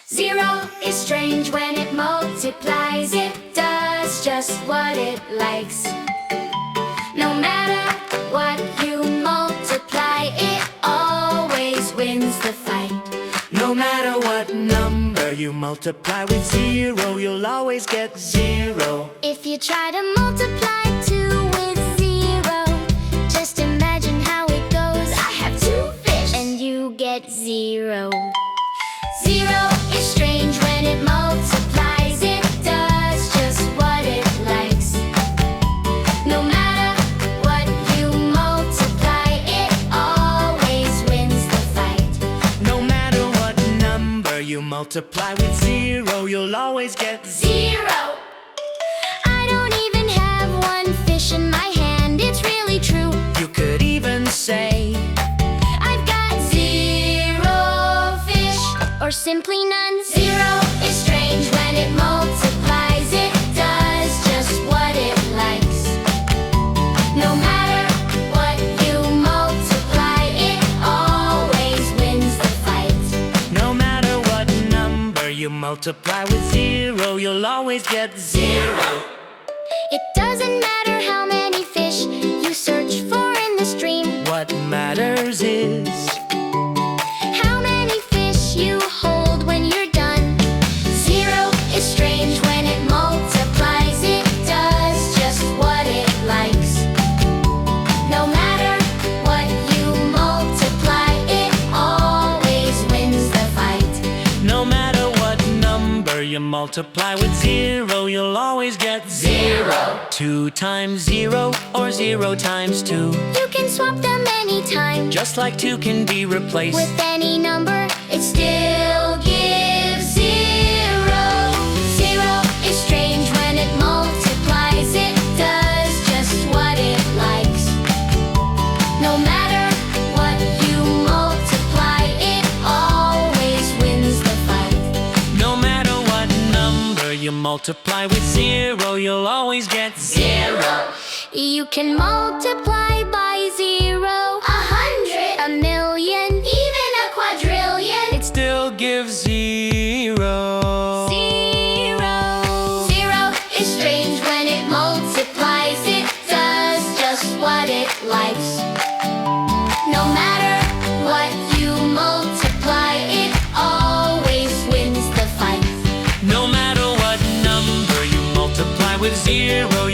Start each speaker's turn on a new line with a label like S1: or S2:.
S1: Zero is strange when it multiplies. It does just what it likes. No matter what you multiply, it always wins the fight.
S2: No matter what number you multiply with zero, you'll always get zero.
S1: If you try to multiply 2 with zero, just imagine how it goes. I have 2 fish, and you get zero. Zero is strange when it multiplies. It does just what it likes. No matter what you multiply, it always wins the fight.
S2: No matter what number you multiply with zero, you'll always get
S1: Zero! I don't even have 1 fish in my hand. It's really true.
S2: You could even say
S1: I've got 0 fish, or simply none. Zero is strange when it multiplies. It does just what it likes. No matter what you multiply, it always wins the fight.
S2: no matter what number you multiply with zero, you'll always get zero.
S1: It doesn't matter how many fish you search for in the stream.
S2: What matters is
S1: How many fish you hold when you're done. Zero is strange when it multiplies. It does just what it likes. No matter what you multiply, it always wins the fight.
S2: no matter what number you multiply with zero, you'll always get zero. 2 times 0 or 0 times 2,
S1: You can swap them anytime.
S2: just like 2 can be replaced
S1: With any number, it still gives zero. Zero is strange when it multiplies. It does just what it likes. No matter what you multiply, it always wins the fight.
S2: no matter what number you multiply with zero, you'll always get zero.
S1: You can multiply by 0, 100, a million, even a quadrillion.
S2: It still gives zero.
S1: Zero. Zero is strange when it multiplies. It does just what it likes. No matter what you multiply, it always wins the fight.
S2: No matter what number you multiply with zero,